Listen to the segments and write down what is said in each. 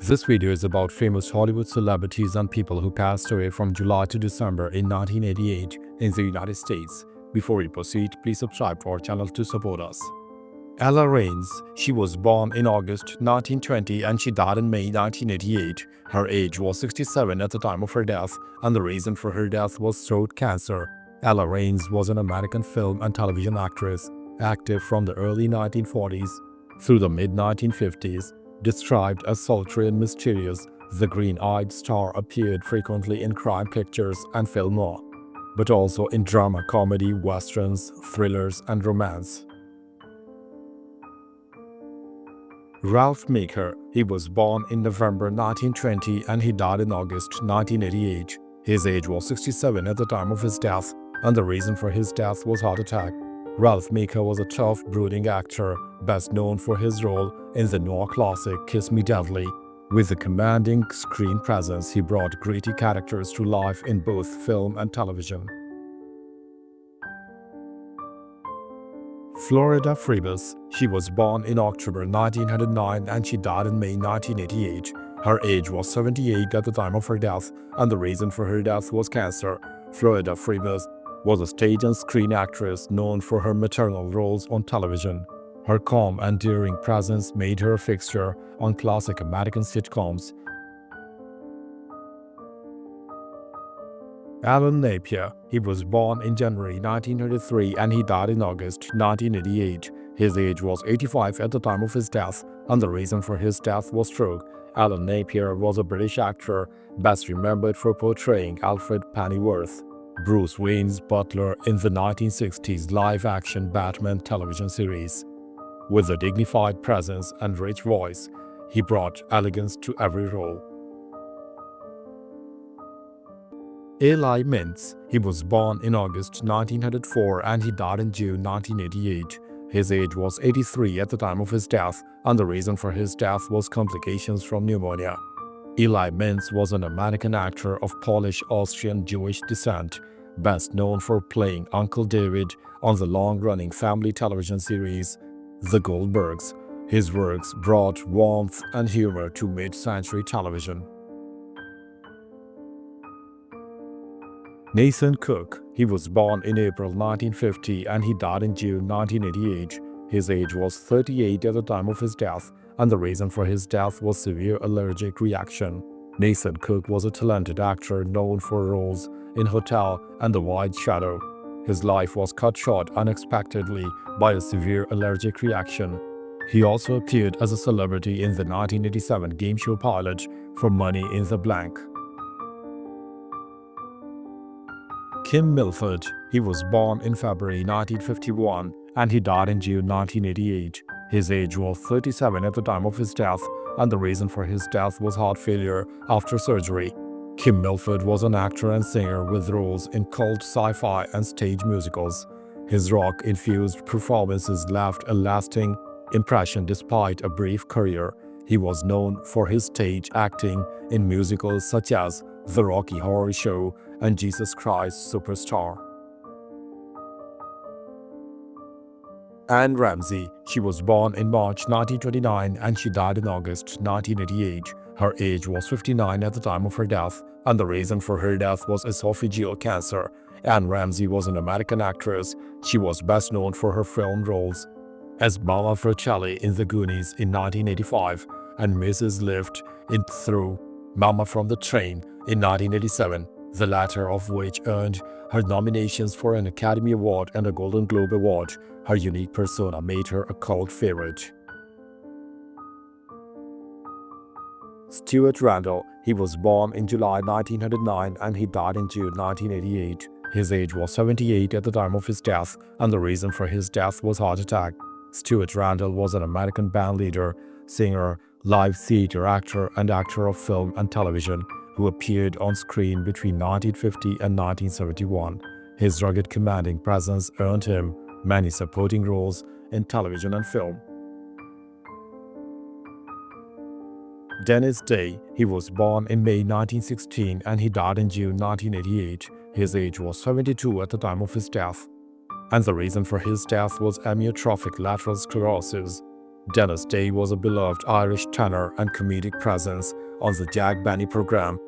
This video is about famous Hollywood celebrities and people who passed away from July to December in 1988 in the United States. Before we proceed, please subscribe to our channel to support us. Ella Raines. She was born in August 1920 and she died in May 1988. Her age was 67 at the time of her death, and the reason for her death was throat cancer. Ella Raines was an American film and television actress, active from the early 1940s through the mid-1950s. Described as sultry and mysterious, the green-eyed star appeared frequently in crime pictures and film noir, but also in drama, comedy, westerns, thrillers, and romance. Ralph Meeker. He was born in November 1920 and he died in August 1988. His age was 67 at the time of his death, and the reason for his death was heart attack. Ralph Meeker was a tough, brooding actor, best known for his role in the noir classic Kiss Me Deadly. With a commanding screen presence, he brought gritty characters to life in both film and television. Florida Friebus. She was born in October 1909 and she died in May 1988. Her age was 78 at the time of her death, and the reason for her death was cancer. Florida Friebus was a stage and screen actress known for her maternal roles on television. Her calm and endearing presence made her a fixture on classic American sitcoms. Alan Napier. He was born in January 1933 and he died in August 1988. His age was 85 at the time of his death, and the reason for his death was stroke. Alan Napier was a British actor, best remembered for portraying Alfred Pennyworth, Bruce Wayne's butler in the 1960s live-action Batman television series. With a dignified presence and rich voice, he brought elegance to every role. Eli Mintz. He was born in August 1904 and he died in June 1988. His age was 83 at the time of his death, and the reason for his death was complications from pneumonia. Eli Mintz was an American actor of Polish Austrian Jewish descent, best known for playing Uncle David on the long-running family television series The Goldbergs. His works brought warmth and humor to mid-century television. Nathan Cook. He was born in April 1950 and he died in June 1988. His age was 38 at the time of his death, and the reason for his death was severe allergic reaction. Nathan Cook was a talented actor known for roles in Hotel and The White Shadow. His life was cut short unexpectedly by a severe allergic reaction. He also appeared as a celebrity in the 1987 game show pilot for Money in the Blank. Kim Milford. He was born in February 1951 and he died in June 1988. His age was 37 at the time of his death, and the reason for his death was heart failure after surgery. Kim Milford was an actor and singer with roles in cult sci-fi and stage musicals. His rock-infused performances left a lasting impression despite a brief career. He was known for his stage acting in musicals such as The Rocky Horror Show and Jesus Christ Superstar. Anne Ramsay. She was born in March 1929 and she died in August 1988. Her age was 59 at the time of her death, and the reason for her death was esophageal cancer. Anne Ramsay was an American actress. She was best known for her film roles as Mama Fratelli in The Goonies in 1985 and Mrs. Lift in Through Mama from the Train in 1987, the latter of which earned her nominations for an Academy Award and a Golden Globe Award. Her unique persona made her a cult favorite. Stuart Randall. He was born in July 1909 and he died in June 1988. His age was 78 at the time of his death, and the reason for his death was heart attack. Stuart Randall was an American bandleader, singer, live theater actor, and actor of film and television who appeared on screen between 1950 and 1971. His rugged, commanding presence earned him many supporting roles in television and film. Dennis Day. He was born in May 1916 and he died in June 1988. His age was 72 at the time of his death, and the reason for his death was amyotrophic lateral sclerosis. His rock-infused performances left a lasting impression despite a brief career. He was known for his stage acting in musicals such as The Rocky Horror Show and Jesus Christ Superstar. Anne Ramsay. She was born in March 1929 and she died in June 1988. His age was 37 at the time of his death, and the reason for his death was allergic reaction. Dennis Day was a beloved Irish tenor and comedic presence on the Jack Benny program.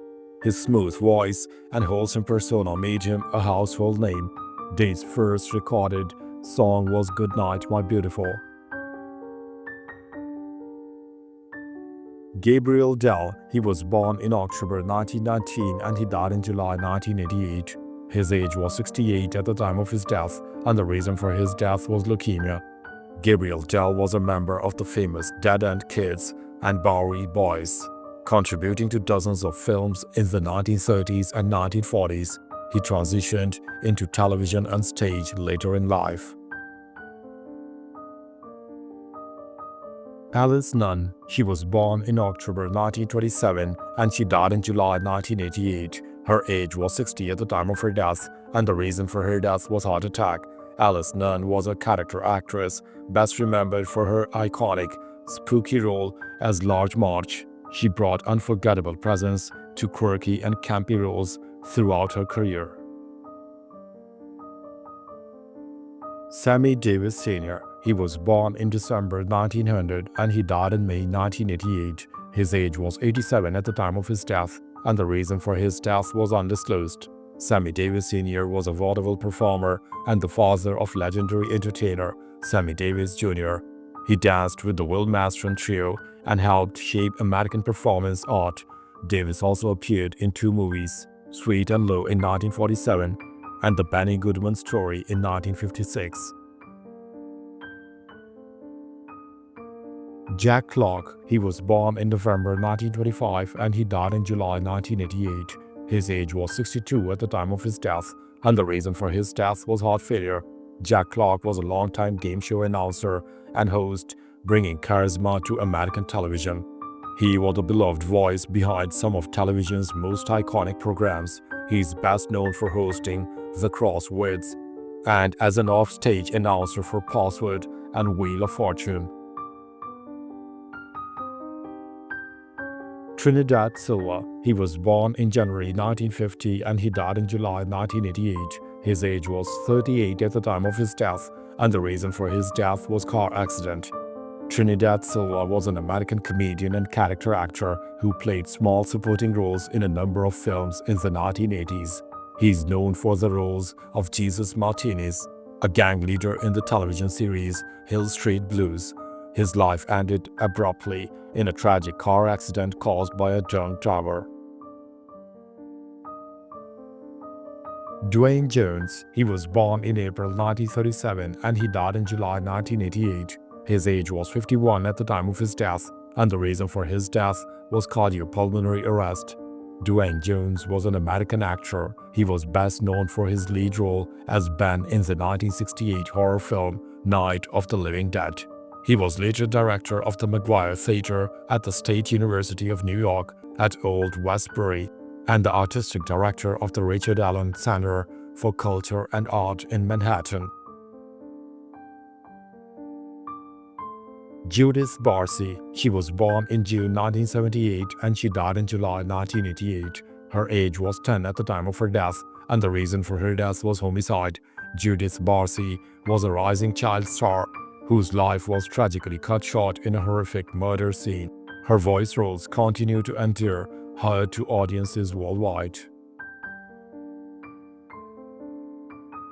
His smooth voice and wholesome persona made him a household name. Day's first recorded song was "Good Night, My Beautiful." Gabriel Dell, he was born in October 1919 and he died in July 1988. His age was 68 at the time of his death, and the reason for his death was leukemia. Gabriel Dell was a member of the famous Dead End Kids and Bowery Boys, contributing to dozens of films in the 1930s and 1940s. He transitioned into television and stage later in life. Alice Nunn, she was born in October 1927 and she died in July 1988. Her age was 60 at the time of her death, and the reason for her death was heart attack. Alice Nunn was a character actress, best remembered for her iconic, spooky role as Large March. She brought unforgettable presence to quirky and campy roles throughout her career. Sammy Davis Sr., he was born in December 1900 and he died in May 1988. His age was 87 at the time of his death, and the reason for his death was undisclosed. Sammy Davis Sr. was a vaudeville performer and the father of legendary entertainer Sammy Davis Jr. He danced with the Will Mastron Trio and helped shape American performance art. Davis also appeared in two movies, Sweet and Low in 1947 and The Benny Goodman Story in 1956. Jack Clark, he was born in November 1925 and he died in July 1988. His age was 62 at the time of his death, and the reason for his death was heart failure. Jack Clark was a longtime game show announcer and host, bringing charisma to American television. He was the beloved voice behind some of television's most iconic programs. He is best known for hosting The Crosswords and as an off-stage announcer for Password and Wheel of Fortune. Trinidad Silva, he was born in January 1950 and he died in July 1988. His age was 38 at the time of his death, and the reason for his death was car accident. Trinidad Silva was an American comedian and character actor who played small supporting roles in a number of films in the 1980s. He is known for the roles of Jesus Martinez, a gang leader in the television series Hill Street Blues. His life ended abruptly in a tragic car accident caused by a drunk driver. Dwayne Jones, he was born in April 1937 and he died in July 1988. His age was 51 at the time of his death, and the reason for his death was cardiopulmonary arrest. Dwayne Jones was an American actor. He was best known for his lead role as Ben in the 1968 horror film Night of the Living Dead. He was later director of the McGuire Theater at the State University of New York at Old Westbury and the artistic director of the Richard Allen Center for Culture and Art in Manhattan. Judith Barcie, she was born in June 1978 and she died in July 1988. Her age was 10 at the time of her death, and the reason for her death was homicide. Judith Barcie was a rising child star whose life was tragically cut short in a horrific murder scene. Her voice roles continue to endure, heard to audiences worldwide.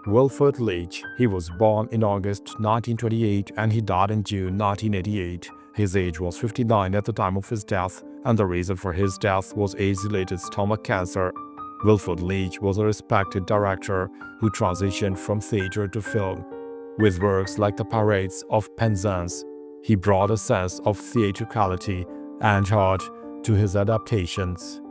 Wilbur Leech, he was born in August 1928 and he died in June 1988. His age was 59 at the time of his death, and the reason for his death was age-related stomach cancer. Wilbur Leech was a respected director who transitioned from theater to film. With works like The Parades of Penzance, he brought a sense of theatricality and heart to his adaptations.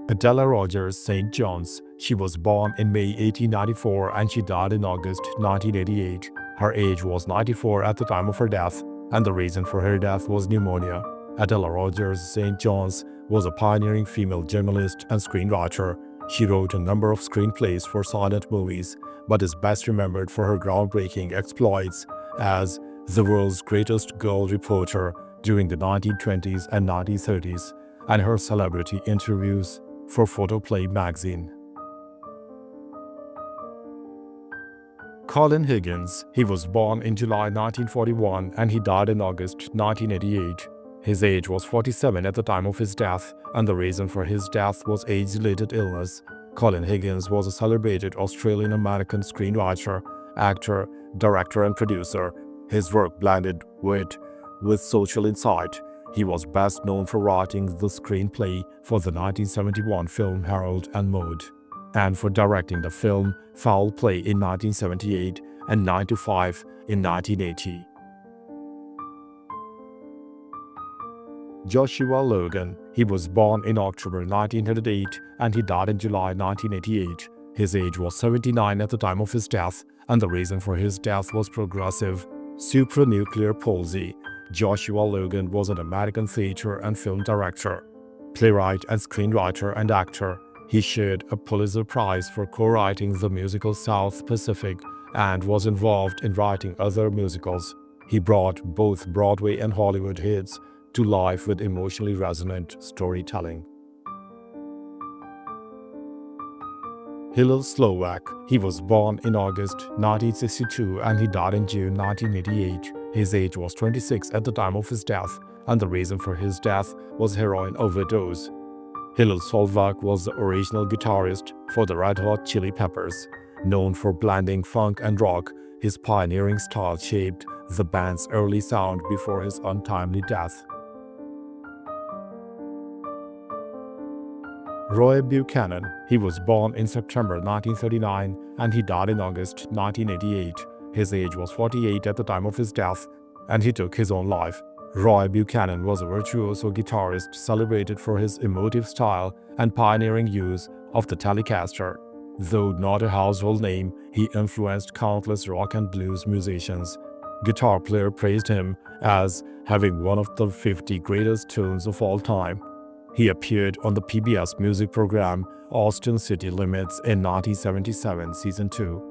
Adella Rogers St. John's, she was born in May 1894 and she died in August 1988. Her age was 94 at the time of her death, and the reason for her death was pneumonia. Adella Rogers St. John's was a pioneering female journalist and screenwriter. She wrote a number of screenplays for silent movies, but is best remembered for her groundbreaking exploits as the world's greatest girl reporter during the 1920s and 1930s, and her celebrity interviews for Photoplay magazine. Colin Higgins, he was born in July 1941 and he died in August 1988. His age was 47 at the time of his death, and the reason for his death was age-related illness. Colin Higgins was a celebrated Australian-American screenwriter, actor, director and producer. His work blended wit with social insight. He was best known for writing the screenplay for the 1971 film Harold and Maude, and for directing the film Foul Play in 1978 and 9 to 5 in 1980. Joshua Logan, he was born in October 1908 and he died in July 1988. His age was 79 at the time of his death, and the reason for his death was progressive supranuclear palsy. Joshua Logan was an American theater and film director, playwright and screenwriter and actor. He shared a Pulitzer Prize for co-writing the musical South Pacific and was involved in writing other musicals. He brought both Broadway and Hollywood hits to life with emotionally resonant storytelling. Hillel Slovak, he was born in August 1962 and he died in June 1988. His age was 26 at the time of his death, and the reason for his death was heroin overdose. Hillel Slovak was the original guitarist for the Red Hot Chili Peppers. Known for blending funk and rock, his pioneering style shaped the band's early sound before his untimely death. Roy Buchanan, he was born in September 1939 and he died in August 1988. His age was 48 at the time of his death, and he took his own life. Roy Buchanan was a virtuoso guitarist celebrated for his emotive style and pioneering use of the Telecaster. Though not a household name, he influenced countless rock and blues musicians. Guitar Player praised him as having one of the 50 greatest tunes of all time. He appeared on the PBS music program Austin City Limits in 1977 Season 2.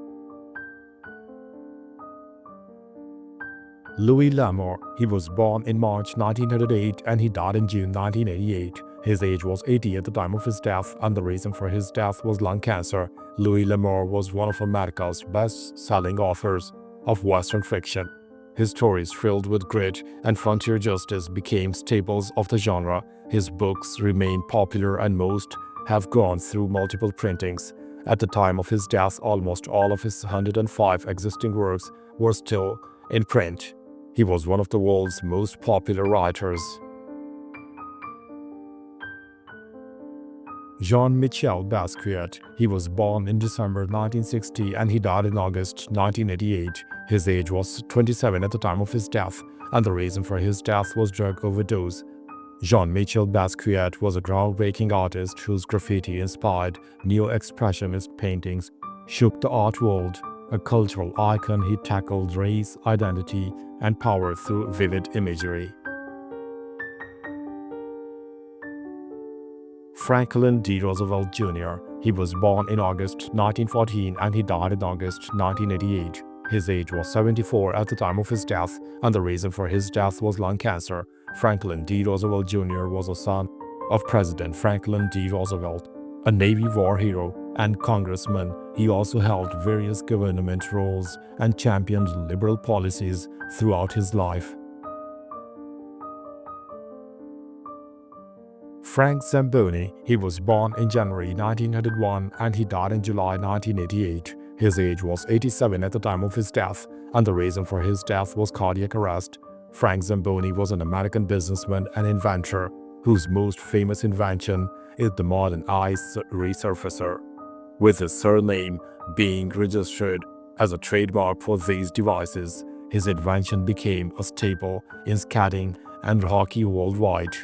Louis Lamour, he was born in March 1908 and he died in June 1988. His age was 80 at the time of his death, and the reason for his death was lung cancer. Louis Lamour was one of America's best-selling authors of Western fiction. His stories filled with grit and frontier justice became staples of the genre. His books remain popular and most have gone through multiple printings. At the time of his death, almost all of his 105 existing works were still in print. He was one of the world's most popular writers. JeanMichel Basquiat, he was born in December 1960 and he died in August 1988. His age was 27 at the time of his death, and the reason for his death was drug overdose. JeanMichel Basquiat was a groundbreaking artist whose graffiti-inspired neo-expressionist paintings shook the art world. A cultural icon, he tackled race, identity, and power through vivid imagery. Franklin D Roosevelt Jr., he was born in August 1914 and he died in August 1988. His age was 74 at the time of his death, and the reason for his death was lung cancer. Franklin D Roosevelt Jr. was a son of President Franklin D Roosevelt, a Navy war hero and congressman. He also held various government roles and championed liberal policies throughout his life. Frank Zamboni, he was born in January 1901 and he died in July 1988. His age was 87 at the time of his death, and the reason for his death was cardiac arrest. Frank Zamboni was an American businessman and inventor whose most famous invention is the modern ice resurfacer, with his surname being registered as a trademark for these devices. His invention became a staple in skating and hockey worldwide.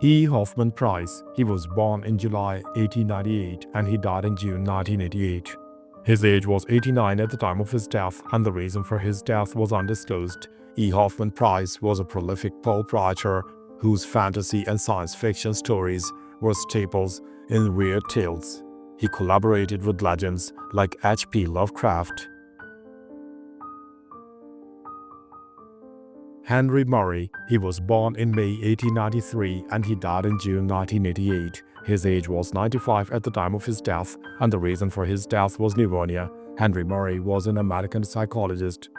Hoffman Price, he was born in July 1898 and he died in June 1988. His age was 89 at the time of his death, and the reason for his death was undisclosed. Hoffman Price was a prolific pulp writer whose fantasy and science fiction stories were staples in weird tales. He collaborated with legends like H.P. Lovecraft. Henry Murray, he was born in May 1893 and he died in June 1988. His age was 95 at the time of his death, and the reason for his death was pneumonia. Henry Murray was an American psychologist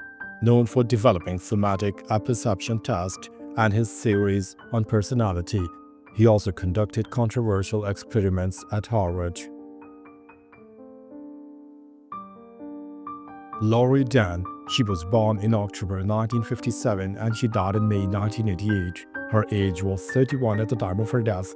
known for developing thematic apperception test and his theories on personality. He also conducted controversial experiments at Harvard. Lori Dan. She was born in October 1957 and she died in May 1988. Her age was 31 at the time of her death,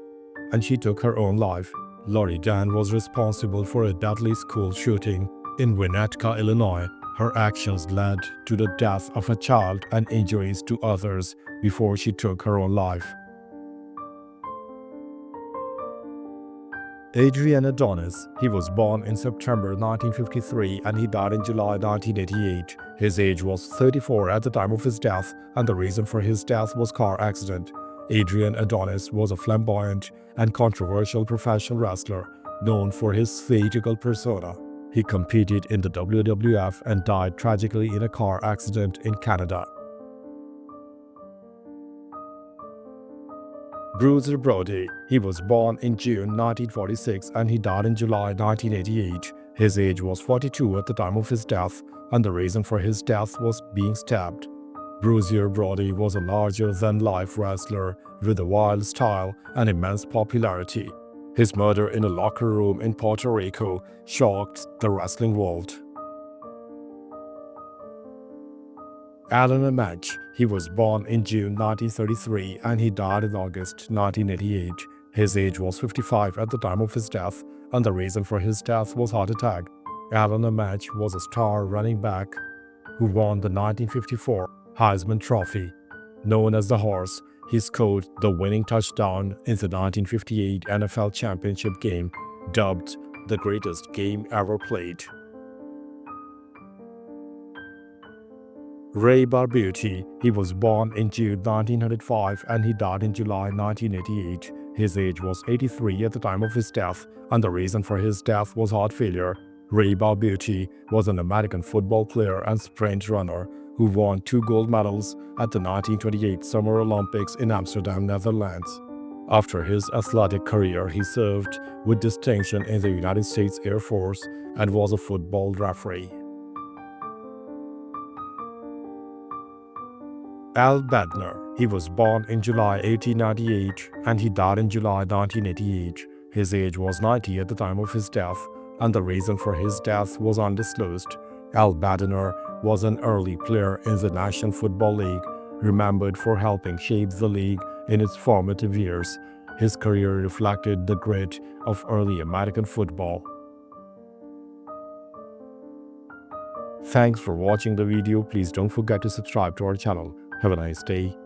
and she took her own life. Lori Dan was responsible for a deadly school shooting in Winnetka, Illinois. Her actions led to the death of a child and injuries to others before she took her own life. Adriano Donis. He was born in September 1953 and he died in July 1988. His age was 34 at the time of his death, and the reason for his death was car accident. Adrian Adonis was a flamboyant and controversial professional wrestler known for his theatrical persona. He competed in the WWF and died tragically in a car accident in Canada. Bruiser Broady. He was born in June 1946 and he died in July 1988. His age was 42 at the time of his death, and the reason for his death was being stabbed. Bruiser Broady was a larger-than-life wrestler with a wild style and immense popularity. His murder in a locker room in Puerto Rico shocked the wrestling world. Alan Match. He was born in June 1933 and he died in August 1988. His age was 55 at the time of his death, and the reason for his death was heart attack. Alan Match was a star running back who won the 1954 Heisman Trophy. Known as the Horse, he scored the winning touchdown in the 1958 NFL Championship game, dubbed the greatest game ever played. Barbar Beauty. He was born in June 1905 and he died in July 1988. His age was 83 at the time of his death, and the reason for his death was heart failure. Barbar Beauty was an American football player and sprint runner who won 2 gold medals at the 1928 Summer Olympics in Amsterdam, Netherlands. After his athletic career, he served with distinction in the United States Air Force and was a football referee. Al Badner. He was born in July 1898 and he died in July 1988. His age was 90 at the time of his death, and the reason for his death was undisclosed. Al Badner was an early player in the National Football League, remembered for helping shape the league in its formative years. His career reflected the grit of early American football. Thanks for watching the video. Please don't forget to subscribe to our channel. Have a nice day.